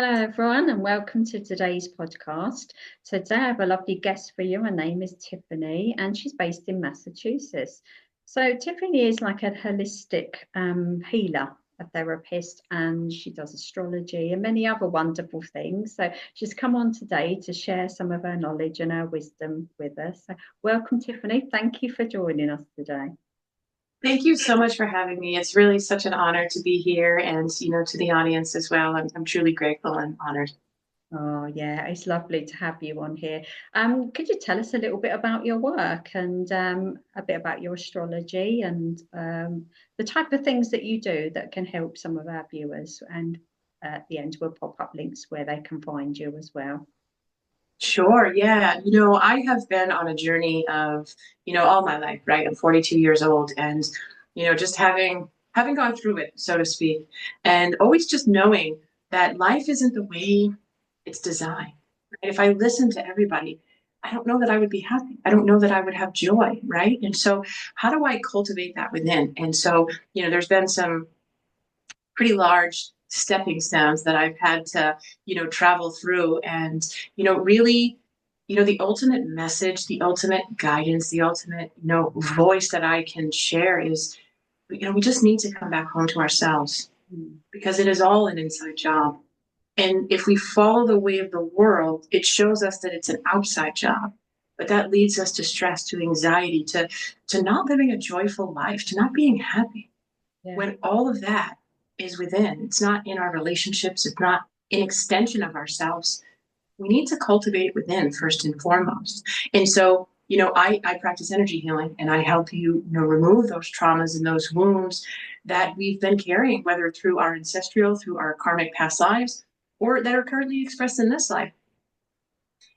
Hello, everyone, and welcome to today's podcast. So today I have a lovely guest for you. Her name is Tiffany, and she's based in Massachusetts. So Tiffany is like a holistic healer, a therapist, and she does astrology and many other wonderful things. So she's come on today to share some of her knowledge and her wisdom with us. So welcome, Tiffany. Thank you for joining us today. Thank you so much for having me. It's really such an honor to be here and, to the audience as well. I'm truly grateful and honored. Oh, yeah, it's lovely to have you on here. Could you tell us a little bit about your work and a bit about your astrology and the type of things that you do that can help some of our viewers? And at the end, we'll pop up links where they can find you as well. Sure. Yeah. I have been on a journey of, all my life, right? I'm 42 years old and, just having gone through it, so to speak, and always just knowing that life isn't the way it's designed. Right? If I listened to everybody, I don't know that I would be happy. I don't know that I would have joy, right? And so how do I cultivate that within? And so, there's been some pretty large stepping stones that I've had to, travel through and, really, the ultimate message, the ultimate guidance, the ultimate, voice that I can share is, we just need to come back home to ourselves Mm. because it is all an inside job. And if we follow the way of the world, it shows us that it's an outside job. But that leads us to stress, to anxiety, to not living a joyful life, to not being happy Yeah. when all of that is within. It's not in our relationships, it's not an extension of ourselves. We need to cultivate it within first and foremost. And so, I practice energy healing and I help you, remove those traumas and those wounds that we've been carrying, whether through our ancestral, through our karmic past lives, or that are currently expressed in this life.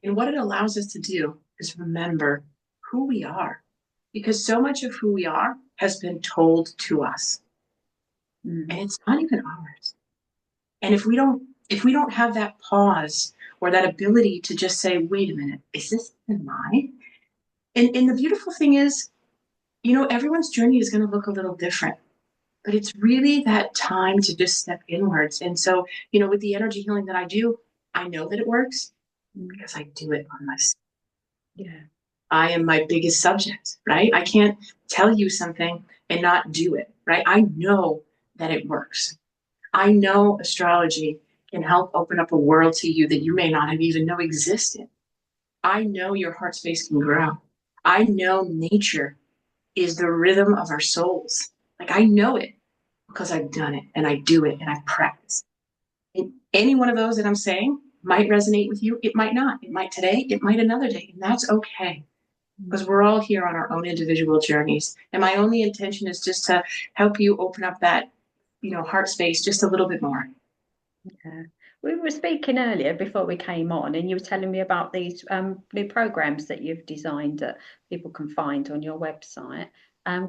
And what it allows us to do is remember who we are, because so much of who we are has been told to us and Mm. it's not even ours. And if we don't have that pause or that ability to just say, wait a minute, is this even mine? And the beautiful thing is, everyone's journey is going to look a little different, but it's really that time to just step inwards. And so, with the energy healing that I do, I know that it works Mm. because I do it on myself. Yeah. I am my biggest subject, right? I can't tell you something and not do it, right? I know that it works. I know astrology can help open up a world to you that you may not have even know existed. I know your heart space can grow. I know nature is the rhythm of our souls. Like I know it because I've done it and I do it and I practice. And any one of those that I'm saying might resonate with you. It might not. It might today. It might another day. And that's okay because Mm. we're all here on our own individual journeys. And my only intention is just to help you open up that, heart space just a little bit more. Yeah. We were speaking earlier before we came on, and you were telling me about these new programs that you've designed that people can find on your website.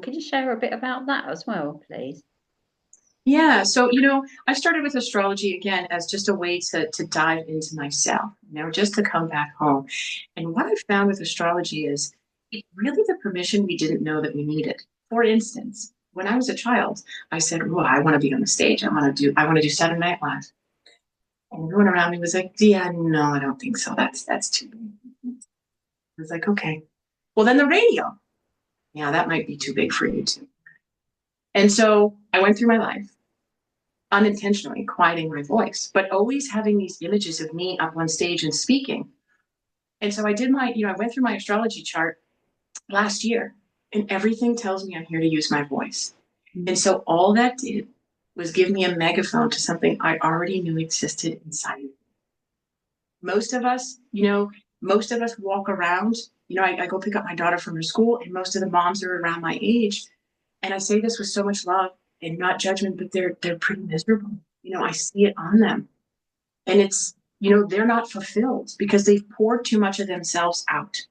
Could you share a bit about that as well, please? Yeah, so I started with astrology again as just a way to dive into myself, just to come back home. And what I found with astrology is it's really the permission we didn't know that we needed. For instance, when I was a child, I said, "Well, I want to be on the stage. I want to do Saturday Night Live." And everyone around me was like, "Yeah, no, I don't think so. That's too big." I was like, "Okay." Well, then the radio. Yeah, that might be too big for you too. And so I went through my life unintentionally quieting my voice, but always having these images of me up on stage and speaking. And so I went through my astrology chart last year, and everything tells me I'm here to use my voice. And Mm. so all that did was give me a megaphone to something I already knew existed inside of me. Most of us, most of us walk around. I go pick up my daughter from her school, and most of the moms are around my age. And I say this with so much love and not judgment, but they're pretty miserable. I see it on them. And it's, they're not fulfilled because they've poured too much of themselves out.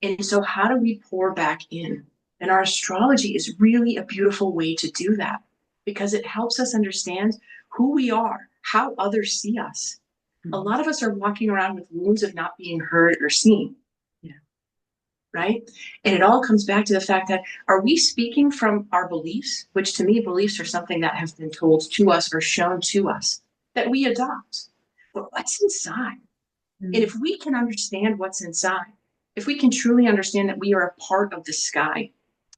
And so how do we pour back in? And our astrology is really a beautiful way to do that because it helps us understand who we are, how others see us. A Mm. lot of us are walking around with wounds of not being heard or seen, Yeah. right? And it all comes back to the fact that are we speaking from our beliefs, which to me, beliefs are something that have been told to us or shown to us. that we adopt. But what's inside? And if we can understand what's inside, if we can truly understand that we are a part of the sky,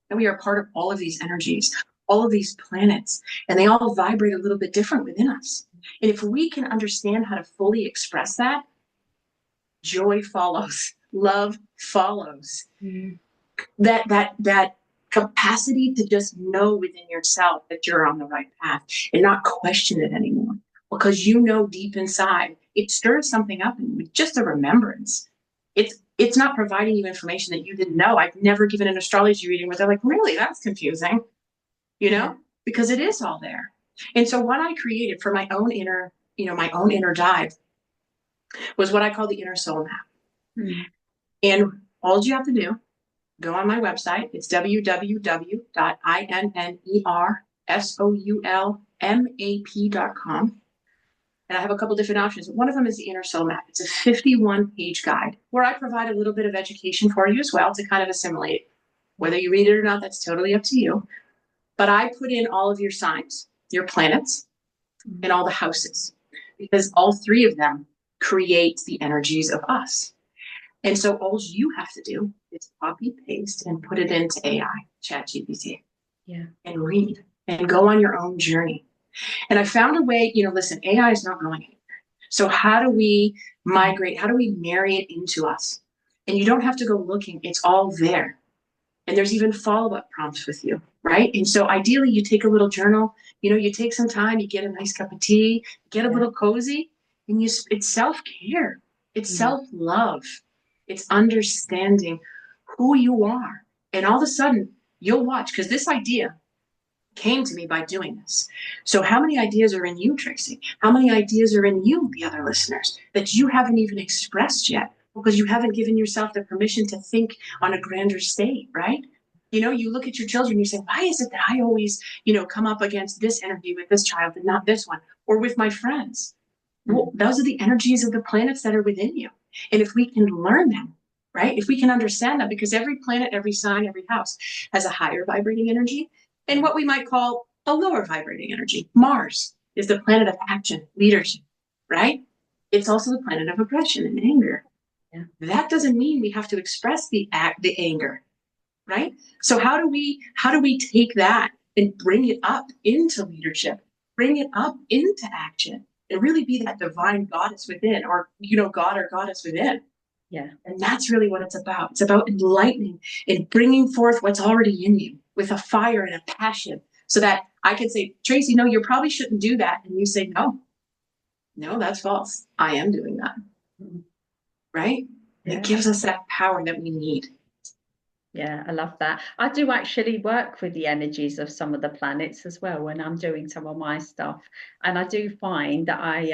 and we are a part of all of these energies, all of these planets, and they all vibrate a little bit different within us. And if we can understand how to fully express that, joy follows, love follows. That capacity to just know within yourself that you're on the right path and not question it anymore, because you know deep inside it stirs something up in you, just a remembrance. It's not providing you information that you didn't know. I've never given an astrology reading where they're like, really, that's confusing, because it is all there. And so what I created for my own inner, my own inner dive was what I call the inner soul map. And all you have to do, go on my website. It's www.innersoulmap.com. And I have a couple different options. One of them is the Inner Soul Map. It's a 51-page guide where I provide a little bit of education for you as well to kind of assimilate. Whether you read it or not, that's totally up to you. But I put in all of your signs, your planets, and all the houses, because all three of them create the energies of us. And so all you have to do is copy, paste, and put it into AI, ChatGPT, and read and go on your own journey. And I found a way, listen, AI is not going anywhere. So how do we migrate? How do we marry it into us? And you don't have to go looking. It's all there. And there's even follow-up prompts with you, right? And so ideally you take a little journal, you take some time, you get a nice cup of tea, get a little cozy, and it's self-care. It's self-love. It's understanding who you are. And all of a sudden you'll watch, because this idea came to me by doing this. So how many ideas are in you, Tracy? How many ideas are in you, the other listeners, that you haven't even expressed yet because you haven't given yourself the permission to think on a grander state, right? You look at your children, you say, why is it that I always, come up against this energy with this child and not this one, or with my friends? Well, those are the energies of the planets that are within you. And if we can learn them, right? If we can understand them, because every planet, every sign, every house has a higher vibrating energy and what we might call a lower vibrating energy. Mars is the planet of action, leadership, right? It's also the planet of aggression and anger. That doesn't mean we have to express the anger, right? So how do we take that and bring it up into leadership, bring it up into action, and really be that divine goddess within, or God or goddess within? And that's really what it's about. It's about enlightening and bringing forth what's already in you with a fire and a passion, so that I could say, Tracy, no, you probably shouldn't do that. And you say, no, that's false. I am doing that. Right? It gives us that power that we need. Yeah, I love that. I do actually work with the energies of some of the planets as well when I'm doing some of my stuff. And I do find that I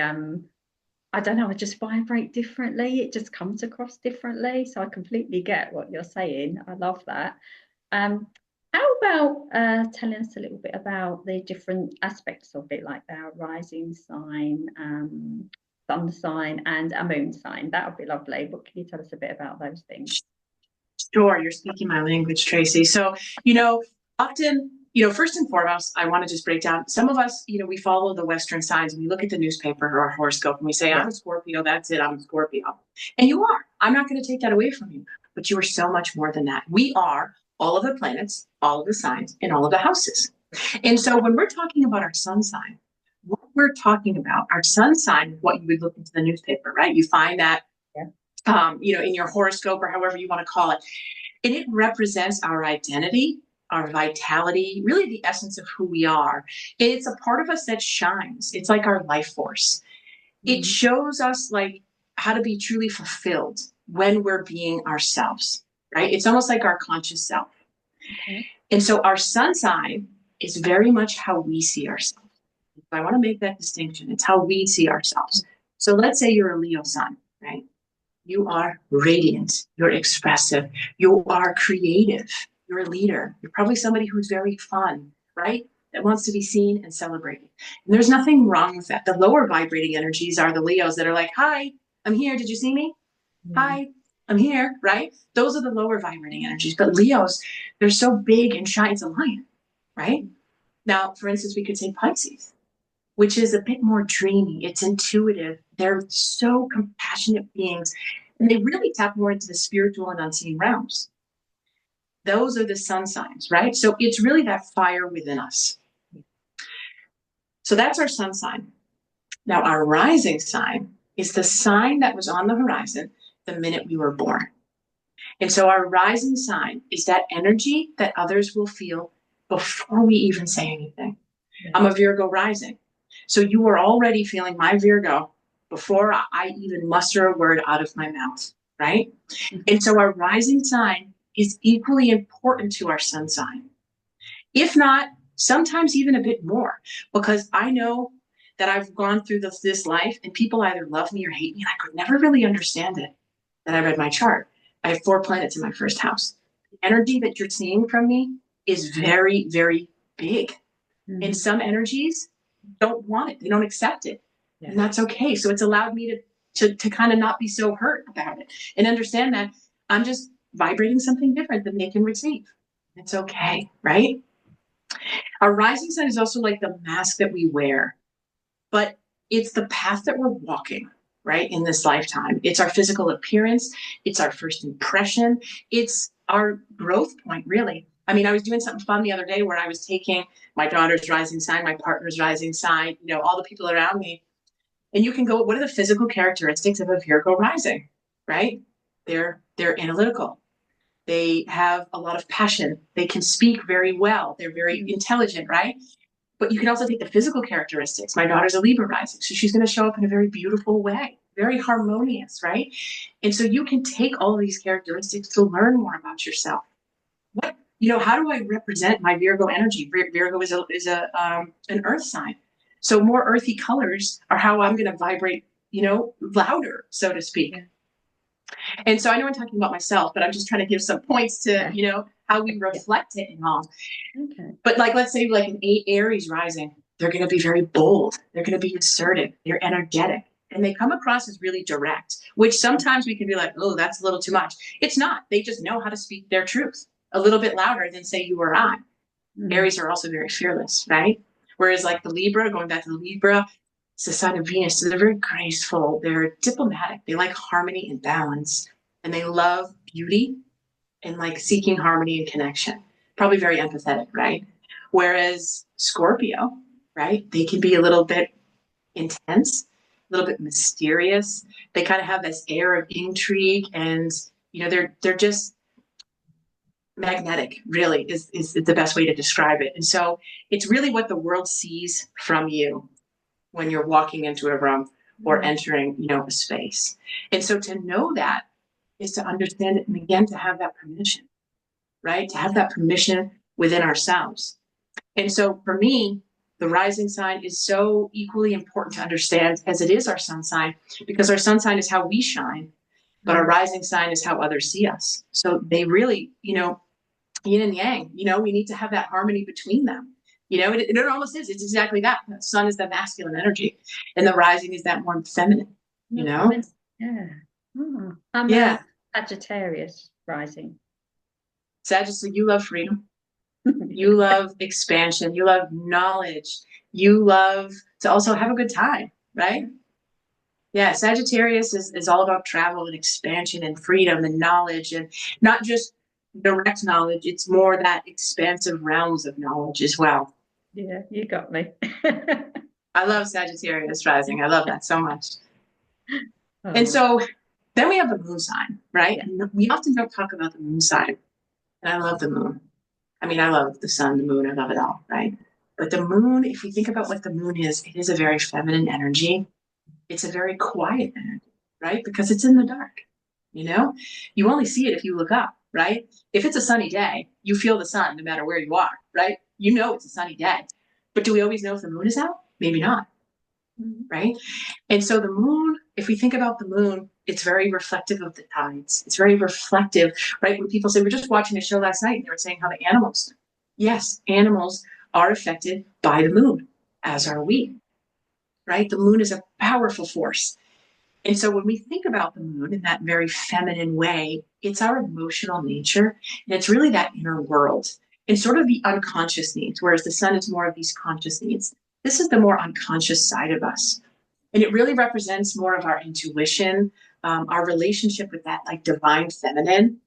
don't know, I just vibrate differently. It just comes across differently. So I completely get what you're saying. I love that. How about telling us a little bit about the different aspects of it, like our rising sign, sun sign, and a moon sign? That would be lovely. But can you tell us a bit about those things? Sure, you're speaking my language, Tracy. So, often, first and foremost, I want to just break down. Some of us, we follow the Western signs. We look at the newspaper or our horoscope and we say, I'm a Scorpio, that's it, I'm a Scorpio. And you are. I'm not going to take that away from you. But you are so much more than that. We are all of the planets, all of the signs, and all of the houses. And so when we're talking about our sun sign, what we're talking about, our sun sign, what you would look into the newspaper, right? You find that in your horoscope or however you want to call it. And it represents our identity, our vitality, really the essence of who we are. It's a part of us that shines. It's like our life force. It shows us like how to be truly fulfilled when we're being ourselves, right? It's almost like our conscious self. And so our sun sign is very much how we see ourselves. I want to make that distinction. It's how we see ourselves. So let's say you're a Leo sun, right? You are radiant, you're expressive, you are creative, you're a leader. You're probably somebody who's very fun, right? That wants to be seen and celebrated. And there's nothing wrong with that. The lower vibrating energies are the Leos that are like, hi, I'm here. Did you see me? Hi, I'm here, right? Those are the lower vibrating energies. But Leos, they're so big and shiny. It's a lion, right? Now, for instance, we could say Pisces. which is a bit more dreamy. It's intuitive. They're so compassionate beings, and they really tap more into the spiritual and unseen realms. Those are the sun signs, right? So it's really that fire within us. So that's our sun sign. Now, our rising sign is the sign that was on the horizon the minute we were born. And so our rising sign is that energy that others will feel before we even say anything. I'm a Virgo rising. So you are already feeling my Virgo before I even muster a word out of my mouth, right? And so our rising sign is equally important to our sun sign. If not, sometimes even a bit more, because I know that I've gone through this life and people either love me or hate me, and I could never really understand it. Then I read my chart. I have 4 planets in my first house. The energy that you're seeing from me is very, very big. And some energies don't want it. They don't accept it. And that's okay. So it's allowed me to kind of not be so hurt about it and understand that I'm just vibrating something different than they can receive. It's okay, right? Our rising sign is also like the mask that we wear, but it's the path that we're walking, right, in this lifetime. It's our physical appearance. It's our first impression. It's our growth point, really. I mean, I was doing something fun the other day where I was taking my daughter's rising sign, my partner's rising sign, all the people around me. And you can go, what are the physical characteristics of a Virgo rising, right? They're analytical. They have a lot of passion. They can speak very well. They're very intelligent, right? But you can also take the physical characteristics. My daughter's a Libra rising, so she's going to show up in a very beautiful way, very harmonious, right? And so you can take all of these characteristics to learn more about yourself. How do I represent my Virgo energy? Virgo is an earth sign. So more earthy colors are how I'm going to vibrate, louder, so to speak. Yeah. And so I know I'm talking about myself, but I'm just trying to give some points to, how we reflect it and all. Okay. But let's say an Aries rising, they're going to be very bold. They're going to be assertive. They're energetic. And they come across as really direct, which sometimes we can be like, oh, that's a little too much. It's not. They just know how to speak their truth a little bit louder than, say, you or I. Aries are also very fearless, right? Whereas the Libra, going back to the Libra, it's the sign of Venus. So they're very graceful. They're diplomatic. They like harmony and balance. And they love beauty and seeking harmony and connection. Probably very empathetic, right? Whereas Scorpio, right? They can be a little bit intense, a little bit mysterious. They kind of have this air of intrigue, and they're just magnetic, really is the best way to describe it. And so it's really what the world sees from you when you're walking into a room or entering, a space. And so to know that is to understand it, and again, to have that permission, right? To have that permission within ourselves. And so for me, the rising sign is so equally important to understand as it is our sun sign, because our sun sign is how we shine, but our rising sign is how others see us. So they really, yin and yang, we need to have that harmony between them. It almost is. It's exactly that. The sun is the masculine energy, and the rising is that more feminine, Yeah. I'm a Sagittarius rising. Sagittarius, you love freedom. You love expansion. You love knowledge. You love to also have a good time, right? Yeah, Sagittarius is all about travel and expansion and freedom and knowledge, and not just direct knowledge. It's more that expansive realms of knowledge as well. Yeah, you got me. I love Sagittarius rising. I love that so much. Oh. And so then we have the moon sign, right? And we often don't talk about the moon sign. And I love the moon. I mean, I love the sun, the moon, I love it all, right? But the moon, if you think about what the moon is, it is a very feminine energy. It's a very quiet energy, right? Because it's in the dark, You only see it if you look up, right? If it's a sunny day, you feel the sun no matter where you are, right? It's a sunny day. But do we always know if the moon is out? Maybe not, right? And so the moon, if we think about the moon, it's very reflective of the tides. It's very reflective, right? When people say, we're just watching a show last night and they were saying how the animals, yes, animals are affected by the moon, as are we, right? The moon is a powerful force. And so when we think about the moon in that very feminine way, it's our emotional nature, and it's really that inner world and sort of the unconscious needs, whereas the sun is more of these conscious needs. This is the more unconscious side of us. And it really represents more of our intuition, our relationship with that like divine feminine,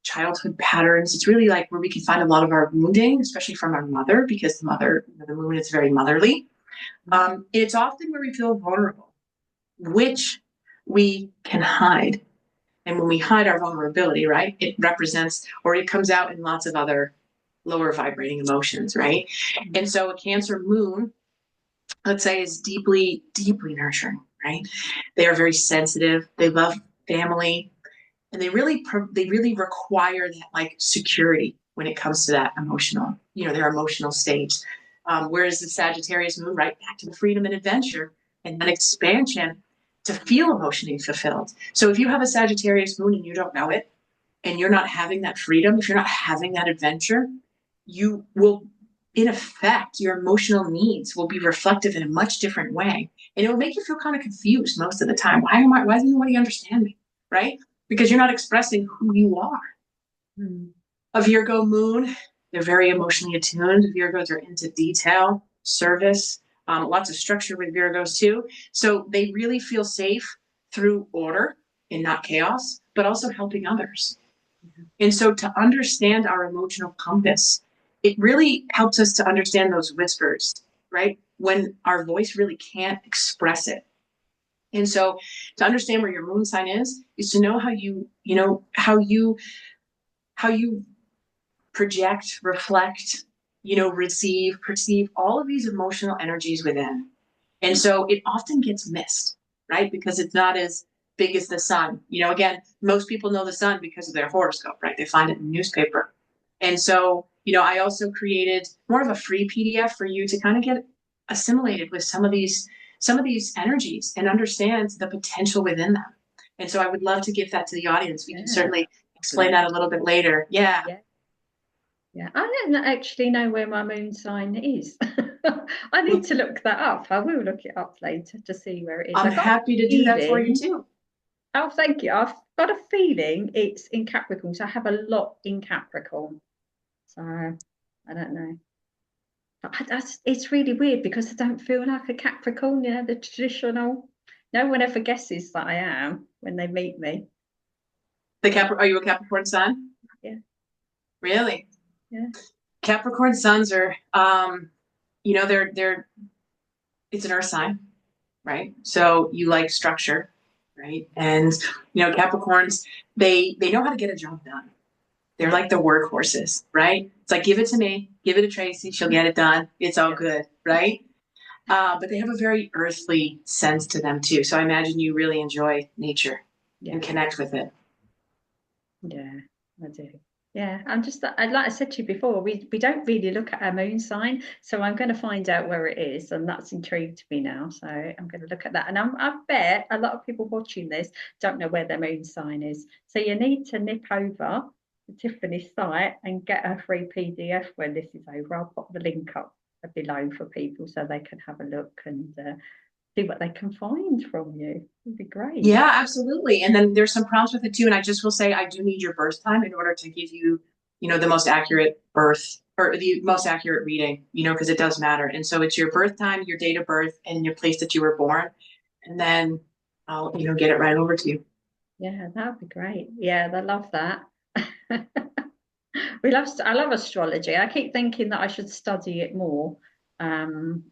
childhood patterns. It's really like where we can find a lot of our wounding, especially from our mother, because the mother, the moon is very motherly. It's often where we feel vulnerable, which we can hide. And when we hide our vulnerability, right, it represents or it comes out in lots of other lower vibrating emotions, right? And so a Cancer moon, let's say, is deeply, deeply nurturing, right? They are very sensitive. They love family, and they really require that like security when it comes to that emotional, their emotional state. Whereas the Sagittarius moon, right, back to the freedom and adventure and that expansion to feel emotionally fulfilled. So if you have a Sagittarius moon and you don't know it, and you're not having that freedom, if you're not having that adventure, you will, in effect, your emotional needs will be reflective in a much different way. And it will make you feel kind of confused most of the time. Why doesn't nobody understand me? Right? Because you're not expressing who you are. Mm. A Virgo moon, they're very emotionally attuned. Virgos are into detail, service, lots of structure with Virgos too. So they really feel safe through order and not chaos, but also helping others. And so to understand our emotional compass, it really helps us to understand those whispers, right? When our voice really can't express it. And so to understand where your moon sign is to know how you project, reflect, receive, perceive all of these emotional energies within. And so it often gets missed, right? Because it's not as big as the sun. Again, most people know the sun because of their horoscope, right? They find it in the newspaper. And so, I also created more of a free PDF for you to kind of get assimilated with some of these energies and understand the potential within them. And so I would love to give that to the audience. We can certainly explain that a little bit later. Yeah. Yeah. Yeah, I don't actually know where my moon sign is. I need to look that up. I will look it up later to see where it is. I'm I got a happy to do that for you feeling. too. Oh, thank you. I've got a feeling it's in Capricorn. So I have a lot in Capricorn. So I don't know. It's really weird because I don't feel like a Capricorn, the traditional. No one ever guesses that I am when they meet me. Are you a Capricorn sun? Yeah, Really? yeah. Capricorn suns are, they're it's an earth sign, right? So you like structure, right? And Capricorns, they know how to get a job done. They're like the workhorses, right? It's like, give it to me, give it to Tracy, she'll get it done. It's all good, right? But they have a very earthly sense to them too. So I imagine you really enjoy nature and connect with it. Yeah, I do. Yeah, I'm just like I said to you before, we don't really look at our moon sign, so I'm going to find out where it is, and that's intrigued me now. So I'm going to look at that, and I bet a lot of people watching this don't know where their moon sign is. So you need to nip over to Tiffany's site and get a free PDF when this is over. I'll pop the link up below for people so they can have a look and see what they can find from you. It'd be great. Yeah, absolutely. And then there's some prompts with it too. And I just will say, I do need your birth time in order to give you, the most accurate birth or the most accurate reading, because it does matter. And so it's your birth time, your date of birth, and your place that you were born. And then I'll, get it right over to you. Yeah, that would be great. Yeah, I love that. I love astrology. I keep thinking that I should study it more. Um,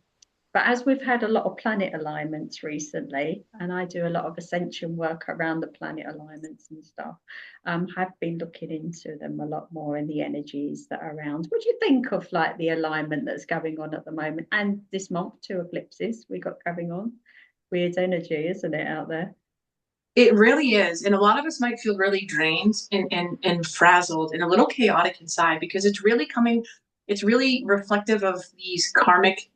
but as we've had a lot of planet alignments recently, and I do a lot of ascension work around the planet alignments and stuff, I've been looking into them a lot more and the energies that are around. What do you think of like the alignment that's going on at the moment? And this month, 2 eclipses we got going on. Weird energy, isn't it, out there? It really is. And a lot of us might feel really drained and frazzled and a little chaotic inside because it's really reflective of these karmic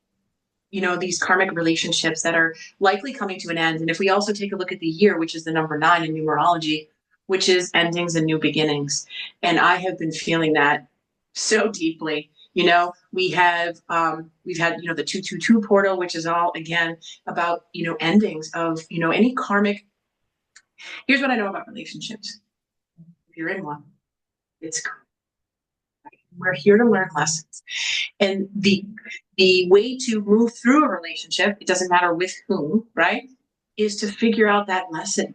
relationships that are likely coming to an end. And if we also take a look at the year, which is the number 9 in numerology, which is endings and new beginnings. And I have been feeling that so deeply. We've had, the 222 portal, which is all again about, endings of, any karmic. Here's what I know about relationships. If you're in one, it's We're here to learn lessons. And the way to move through a relationship, it doesn't matter with whom, right, is to figure out that lesson,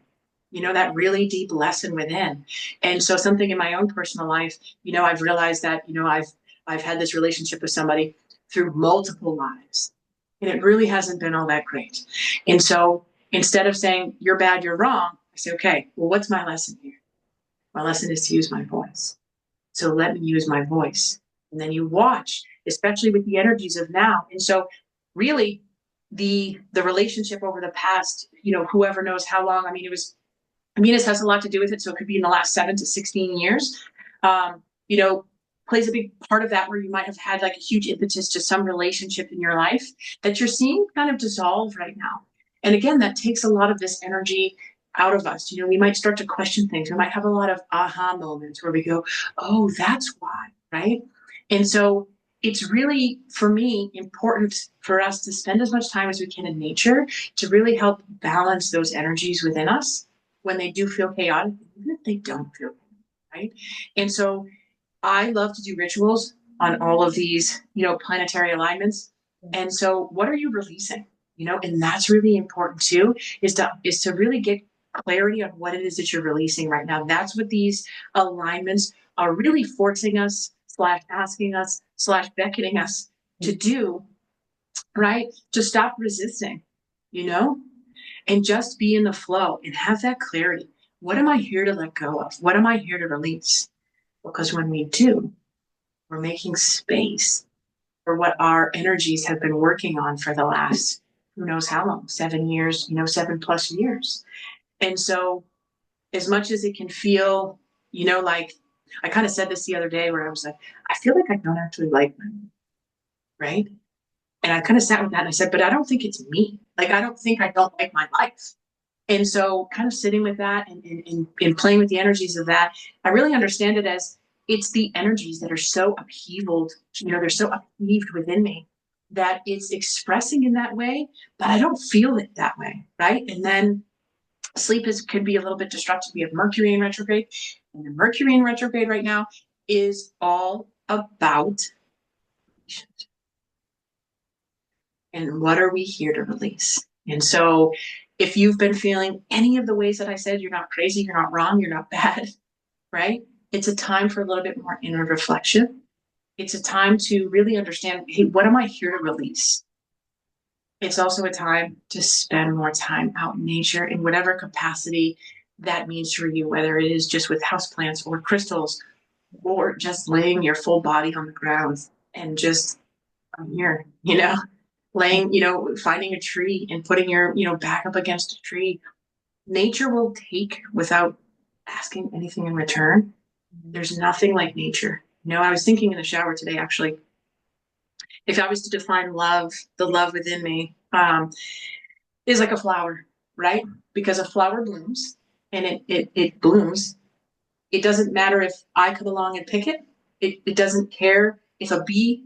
that really deep lesson within. And so something in my own personal life, I've realized that, I've had this relationship with somebody through multiple lives, and it really hasn't been all that great. And so instead of saying you're bad, you're wrong, I say, okay, well, what's my lesson here? My lesson is to use my voice. So let me use my voice. And then you watch, especially with the energies of now. And so really the relationship over the past, whoever knows how long, this has a lot to do with it. So it could be in the last 7 to 16 years, um, you know, plays a big part of that, where you might have had like a huge impetus to some relationship in your life that you're seeing kind of dissolve right now. And again, that takes a lot of this energy out of us. We might start to question things. We might have a lot of aha moments where we go, oh, that's why, right? And so it's really, for me, important for us to spend as much time as we can in nature to really help balance those energies within us when they do feel chaotic, even if they don't feel chaotic, right? And so I love to do rituals on all of these, planetary alignments. And so what are you releasing? And that's really important too, is to really get clarity on what it is that you're releasing right now. That's what these alignments are really forcing us, slash asking us, slash beckoning us to do, right? To stop resisting, you know, and just be in the flow and have that clarity. What am I here to let go of? What am I here to release? Because when we do, we're making space for what our energies have been working on for the last, who knows how long, 7 years, 7+ years. And so, as much as it can feel, like I kind of said this the other day, where I was like, I feel like I don't actually like me, right? And I kind of sat with that and I said, but I don't think it's me. Like, I don't think I don't like my life. And so, kind of sitting with that and playing with the energies of that, I really understand it as it's the energies that are so upheavaled, they're so upheaved within me that it's expressing in that way, but I don't feel it that way, right? And then sleep can be a little bit disrupted. We have Mercury in retrograde, and the Mercury in retrograde right now is all about, and what are we here to release? And so if you've been feeling any of the ways that I said, you're not crazy, you're not wrong, you're not bad, right? It's a time for a little bit more inner reflection. It's a time to really understand, hey, what am I here to release? It's also a time to spend more time out in nature in whatever capacity that means for you, whether it is just with houseplants or crystals, or just laying your full body on the ground and just, I'm here, laying, finding a tree and putting your, back up against a tree. Nature will take without asking anything in return. There's nothing like nature. I was thinking in the shower today, actually, if I was to define love, the love within me is like a flower, right? Because a flower blooms and it blooms. It doesn't matter if I come along and pick it. It doesn't care if a bee,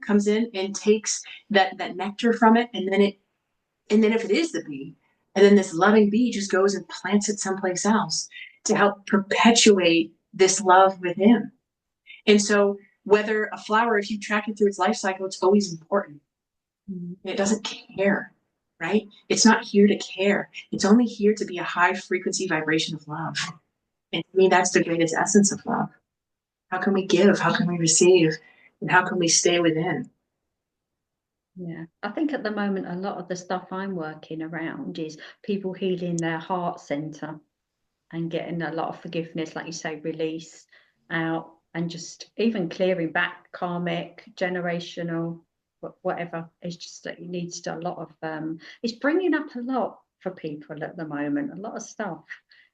comes in and takes that nectar from it, and then if it is the bee, and then this loving bee just goes and plants it someplace else to help perpetuate this love within. And so whether a flower, if you track it through its life cycle, it's always important. It doesn't care, right? It's not here to care. It's only here to be a high frequency vibration of love. And to me, that's the greatest essence of love. How can we give? How can we receive? And how can we stay within? Yeah, I think at the moment, a lot of the stuff I'm working around is people healing their heart center and getting a lot of forgiveness, like you say, release out, and just even clearing back karmic, generational, whatever. It's just that it needs to a lot of it's bringing up a lot for people at the moment, a lot of stuff.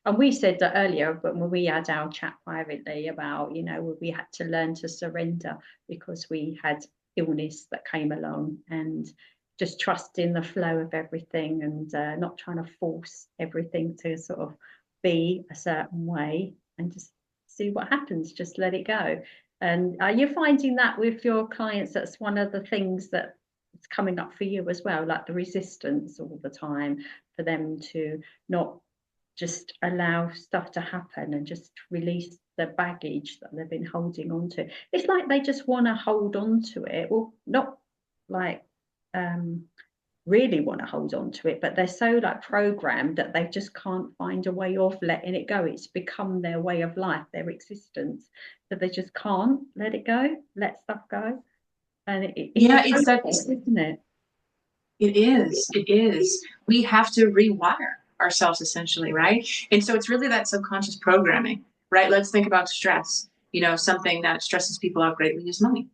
And we said that earlier, but when we had our chat privately about, we had to learn to surrender because we had illness that came along, and just trust in the flow of everything, and not trying to force everything to sort of be a certain way, and just see what happens, just let it go. And are you finding that with your clients, that's one of the things that is coming up for you as well, like the resistance all the time for them to not just allow stuff to happen and just release the baggage that they've been holding on to. It's like they just want to hold on to it. Well, not like really want to hold on to it, but they're so like programmed that they just can't find a way of letting it go. It's become their way of life, their existence, that they just can't let it go, let stuff go. And it's a Yeah, it's that. process, isn't it? It is. It is. We have to rewire ourselves essentially, right? And so it's really that subconscious programming, right? Let's think about stress. Something that stresses people out greatly is money.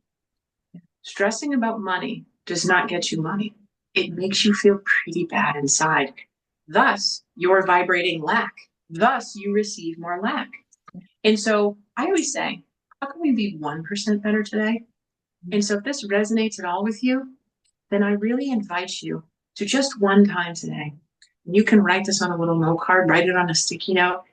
Stressing about money does not get you money. It makes you feel pretty bad inside. Thus, you're vibrating lack. Thus, you receive more lack. And so I always say, how can we be 1% better today? And so if this resonates at all with you, then I really invite you to just one time today. And you can write this on a little note card, write it on a sticky note.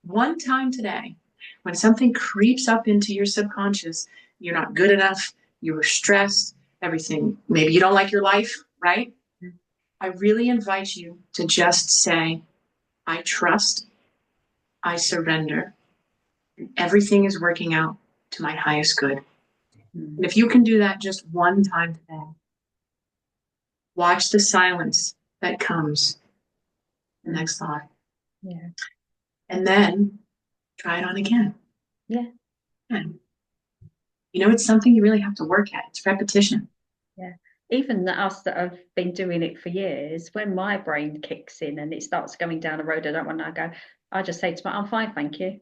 One time today, when something creeps up into your subconscious, you're not good enough, you were stressed, everything, maybe you don't like your life, right? I really invite you to just say, I trust, I surrender, and everything is working out to my highest good. And if you can do that just one time today, watch the silence that comes the next thought. Yeah. And then try it on again. Yeah. And, it's something you really have to work at. It's repetition. Yeah. Even us that have been doing it for years, when my brain kicks in and it starts going down a road I don't want to go, I just say to myself, I'm fine, thank you.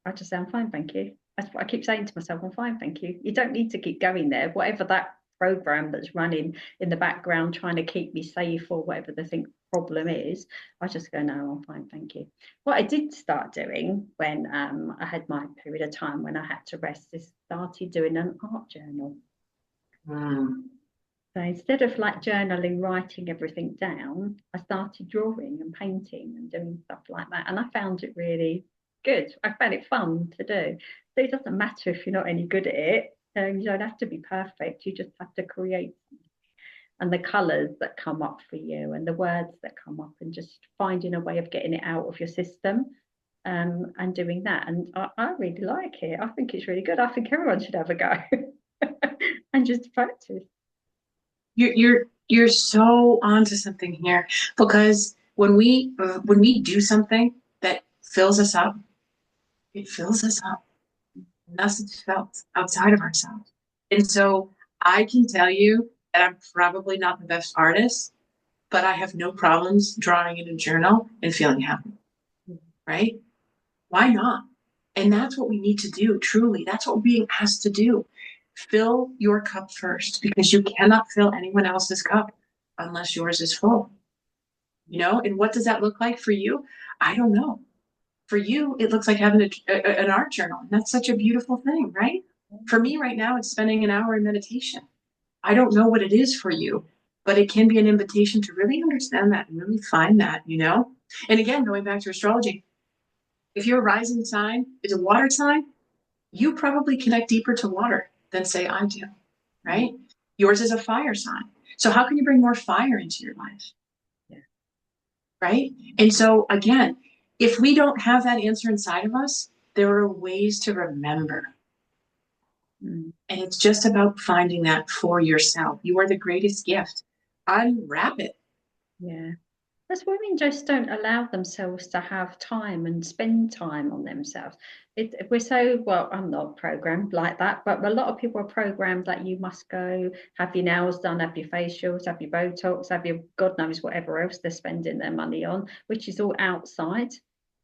I just say, I'm fine, thank you. That's what I keep saying to myself, I'm fine, thank you. You don't need to keep going there. Whatever that program that's running in the background trying to keep me safe or whatever the problem is, I just go, no, I'm fine, thank you. What I did start doing when I had my period of time when I had to rest is started doing an art journal. So instead of like journaling, writing everything down, I started drawing and painting and doing stuff like that. And I found it really good. I found it fun to do. So it doesn't matter if you're not any good at it. You don't have to be perfect. You just have to create. And the colours that come up for you and the words that come up and just finding a way of getting it out of your system and doing that. And I really like it. I think it's really good. I think everyone should have a go and just practice. You're so onto something here, because when we do something that fills us up, it fills us up. Nothing's felt outside of ourselves. And so I can tell you that I'm probably not the best artist, but I have no problems drawing in a journal and feeling happy. Right? Why not? And that's what we need to do, truly. That's what we're being asked to do. Fill your cup first, because you cannot fill anyone else's cup unless yours is full. And what does that look like for you? I don't know. For you, it looks like having an art journal. And that's such a beautiful thing, right? For me right now, it's spending an hour in meditation. I don't know what it is for you, but it can be an invitation to really understand that and really find that. And again, going back to astrology, if your rising sign is a water sign, you probably connect deeper to water than, say, I do, right? Yours is a fire sign. So how can you bring more fire into your life? Yeah. Right? And so, again, if we don't have that answer inside of us, there are ways to remember. And it's just about finding that for yourself. You are the greatest gift. Unwrap it. Yeah. As women just don't allow themselves to have time and spend time on themselves. We're so, well, I'm not programmed like that, but a lot of people are programmed that you must go have your nails done, have your facials, have your Botox, have your God knows whatever else they're spending their money on, which is all outside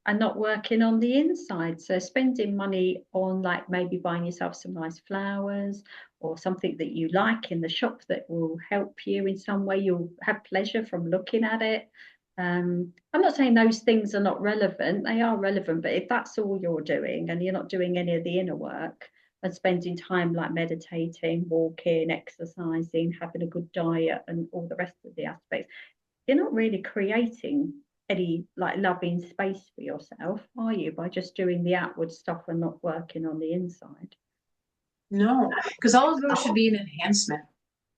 and not working on the inside. So spending money on like maybe buying yourself some nice flowers or something that you like in the shop that will help you in some way. You'll have pleasure from looking at it. I'm not saying those things are not relevant, they are relevant, but if that's all you're doing and you're not doing any of the inner work and spending time like meditating, walking, exercising, having a good diet, and all the rest of the aspects, you're not really creating any like loving space for yourself, are you, by just doing the outward stuff and not working on the inside? No, because all of those should be an enhancement.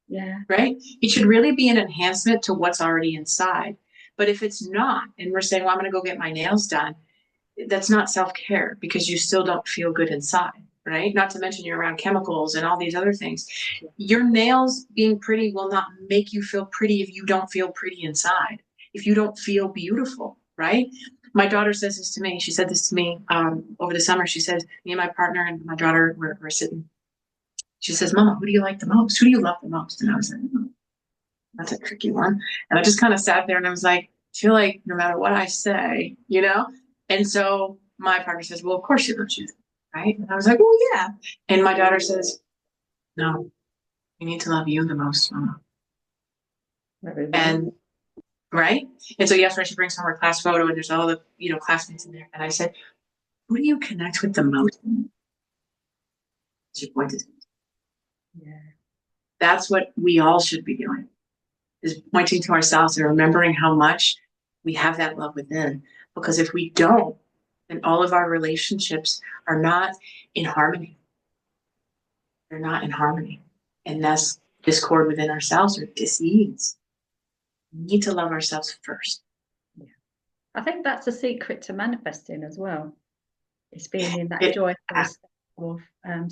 Yeah. Right? It should really be an enhancement to what's already inside. But if it's not, and we're saying, well, I'm going to go get my nails done, that's not self-care because you still don't feel good inside, right? Not to mention you're around chemicals and all these other things. Your nails being pretty will not make you feel pretty if you don't feel pretty inside, if you don't feel beautiful, right? My daughter says this to me. She said this to me over the summer. She said, me and my partner and my daughter were sitting. She says, Mama, who do you like the most? Who do you love the most? And I was like, that's a tricky one. And I just kind of sat there and I was like, I feel like no matter what I say, And so my partner says, well, of course she loves you, right? And I was like, well, yeah. And my daughter says, no, you need to love you the most, Mama. And right. And so yesterday she brings home her class photo and there's all the, classmates in there. And I said, who do you connect with the most? She pointed to me. Yeah. That's what we all should be doing, is pointing to ourselves and remembering how much we have that love within. Because if we don't, then all of our relationships are not in harmony. They're not in harmony. And that's discord within ourselves or dis-ease. We need to love ourselves first. Yeah. I think that's a secret to manifesting as well. It's being in that joyful state of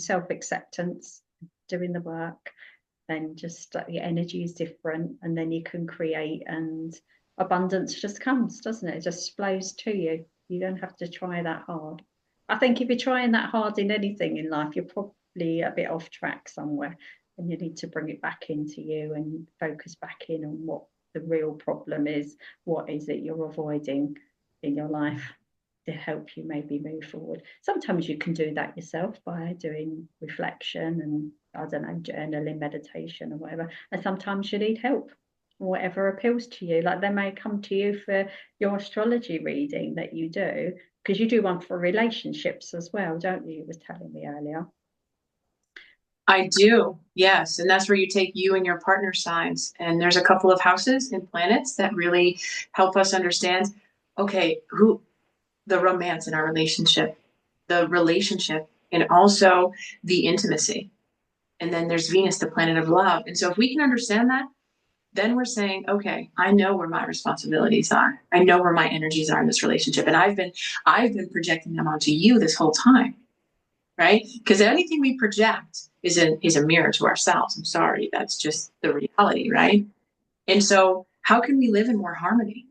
self-acceptance, doing the work, then just your energy is different, and then you can create, and abundance just comes, doesn't it? It just flows to you. You don't have to try that hard. I think if you're trying that hard in anything in life, you're probably a bit off track somewhere, and you need to bring it back into you and focus back in on what the real problem is. What is it you're avoiding in your life to help you maybe move forward? Sometimes you can do that yourself by doing reflection and, I don't know, journaling, meditation or whatever. And sometimes you need help, whatever appeals to you. Like they may come to you for your astrology reading that you do, because you do one for relationships as well, don't you? You were telling me earlier. I do, yes. And that's where you take you and your partner signs. And there's a couple of houses and planets that really help us understand, okay, the romance in our relationship, and also the intimacy. And then there's Venus, the planet of love. And so if we can understand that, then we're saying, okay, I know where my responsibilities are. I know where my energies are in this relationship. And I've been projecting them onto you this whole time. Right? Because anything we project is a mirror to ourselves. I'm sorry, that's just the reality, right? And so how can we live in more harmony?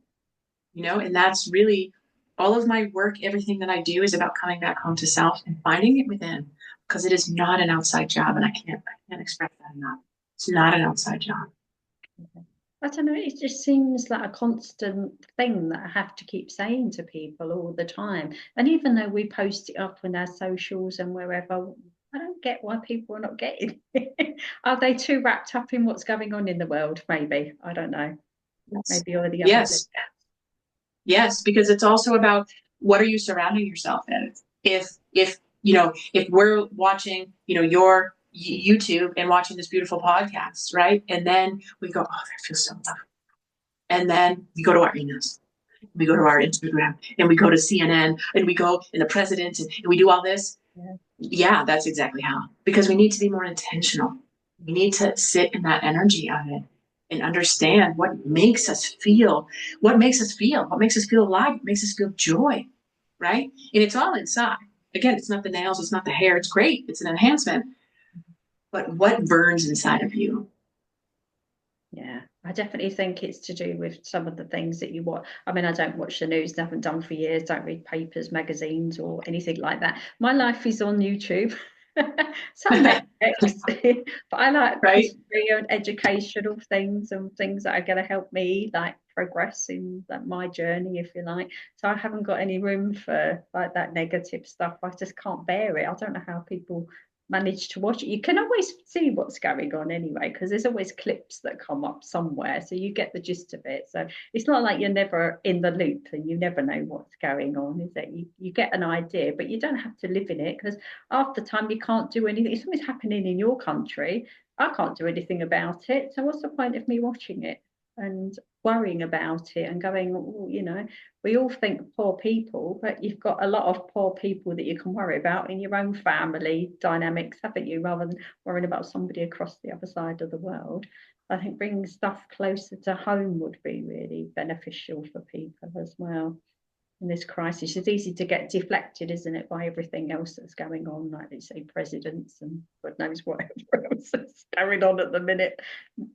And that's really all of my work, everything that I do is about coming back home to self and finding it within, because it is not an outside job. And I can't express that enough. It's not an outside job. I don't know, it just seems like a constant thing that I have to keep saying to people all the time. And even though we post it up on our socials and wherever, I don't get why people are not getting it. Are they too wrapped up in what's going on in the world? Maybe. I don't know. Yes. Maybe you're the opposite. Yes, because it's also about what are you surrounding yourself in? If we're watching, your YouTube and watching this beautiful podcast, right? And then we go, oh, that feels so lovely. And then we go to our emails, we go to our Instagram, and we go to CNN, and we go in the president, and we do all this. Yeah, that's exactly how. Because we need to be more intentional. We need to sit in that energy of it and understand what makes us feel, what makes us feel alive, what makes us feel joy, right? And it's all inside. Again, it's not the nails, it's not the hair. It's great. It's an enhancement. But what burns inside of you? Yeah, I definitely think it's to do with some of the things that you watch. I mean, I don't watch the news, haven't done for years, don't read papers, magazines, or anything like that. My life is on YouTube. Some Netflix, but I like history and educational things and things that are going to help me like progress in my journey, if you like. So I haven't got any room for like that negative stuff. I just can't bear it. I don't know how people manage to watch it. You can always see what's going on anyway, because there's always clips that come up somewhere, so you get the gist of it. So it's not like you're never in the loop and you never know what's going on, is it? You get an idea, but you don't have to live in it, because half the time you can't do anything. If something's happening in your country, I can't do anything about it, so what's the point of me watching it and worrying about it and going, oh, we all think poor people, but you've got a lot of poor people that you can worry about in your own family dynamics, haven't you, rather than worrying about somebody across the other side of the world. I think bringing stuff closer to home would be really beneficial for people as well in this crisis. It's easy to get deflected, isn't it, by everything else that's going on, like they say, presidents and God knows whatever else is going on at the minute.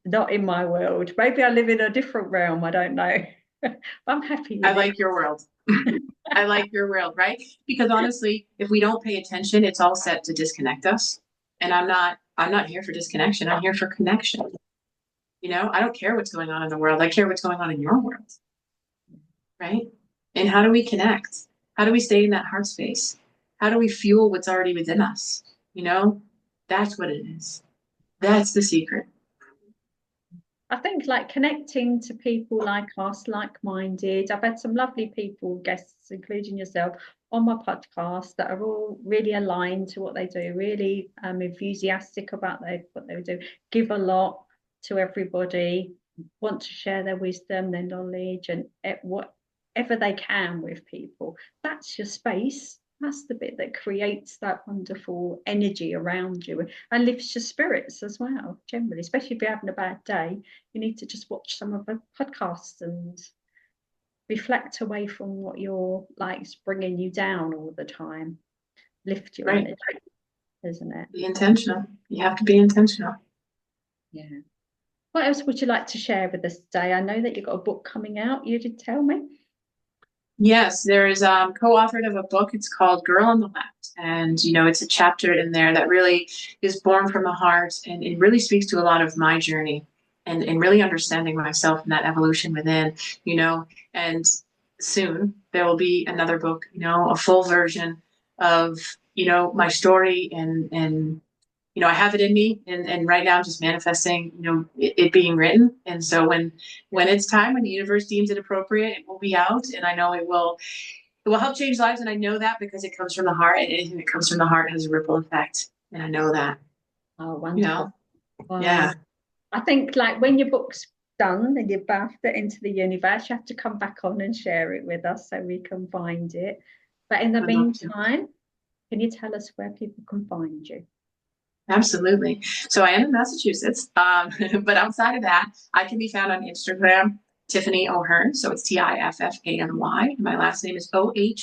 Not in my world. Maybe I live in a different realm. I don't know. I'm happy with I it. like your world. I like your world, right? Because honestly, if we don't pay attention, it's all set to disconnect us. And I'm not here for disconnection. I'm here for connection. You know, I don't care what's going on in the world. I care what's going on in your world, right? And how do we connect? How do we stay in that heart space? How do we fuel what's already within us? You know, that's what it is. That's the secret. I think like connecting to people like us, like-minded. I've had some lovely people, guests, including yourself, on my podcast that are all really aligned to what they do, really enthusiastic about what they do, give a lot to everybody, want to share their wisdom, their knowledge, and whatever they can with people. That's your space. That's the bit that creates that wonderful energy around you and lifts your spirits as well, generally, especially if you're having a bad day. You need to just watch some of the podcasts and reflect away from what you're like is bringing you down all the time. Lift your Right. energy, isn't it? Be intentional. You have to be intentional. Yeah. What else would you like to share with us today? I know that you've got a book coming out. You did tell me. Yes, there is co-authored of a book. It's called Girl on the Left. And, you know, it's a chapter in there that really is born from the heart, and it really speaks to a lot of my journey and really understanding myself and that evolution within, you know, and soon there will be another book, you know, a full version of, you know, my story and you know, I have it in me, and right now I'm just manifesting, you know, it being written. And so when it's time, when the universe deems it appropriate, it will be out, and I know it will help change lives, and I know that because it comes from the heart, and anything that comes from the heart has a ripple effect, and I know that. Oh, You wonderful. know, Wow. yeah, I think like when your book's done and you've bathed it into the universe, you have to come back on and share it with us so we can find it. But in the I'd love to. meantime, can you tell us where people can find you? Absolutely. So I am in Massachusetts, but outside of that, I can be found on Instagram, Tiffany O'Hearn. So it's Tiffany. My last name is Ohearn.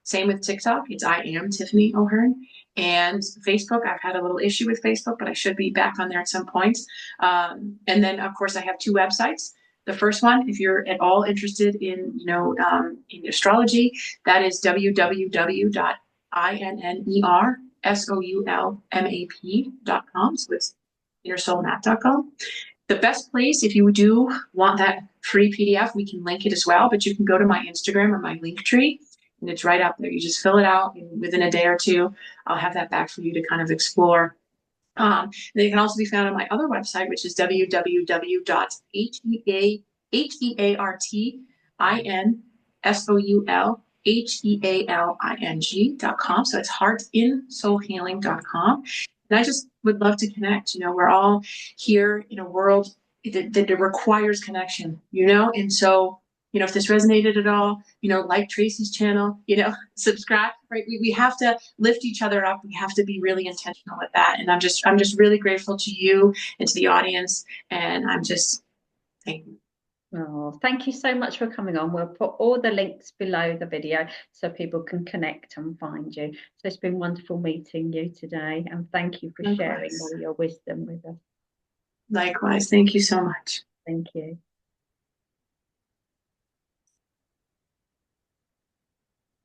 Same with TikTok. It's I am Tiffany O'Hearn. And Facebook, I've had a little issue with Facebook, but I should be back on there at some point. And then, of course, I have two websites. The first one, if you're at all interested in, you know, in astrology, that is www.innersoulmap.com. So it's innersoulmap.com. The best place, if you do want that free PDF, we can link it as well, but you can go to my Instagram or my link tree, and it's right up there. You just fill it out, and within a day or two, I'll have that back for you to kind of explore. They can also be found on my other website, which is www.heartinsoulhealing.com. So it's heartinsoulhealing.com. And I just would love to connect. You know, we're all here in a world that requires connection, you know? And so, you know, if this resonated at all, you know, like Tracy's channel, you know, subscribe, right? We have to lift each other up. We have to be really intentional with that. And I'm just really grateful to you and to the audience. And I'm just, thank you. Oh, thank you so much for coming on. We'll put all the links below the video so people can connect and find you. So it's been wonderful meeting you today, and thank you for sharing Likewise. all your wisdom with us. Likewise. Thank you so much. Thank you.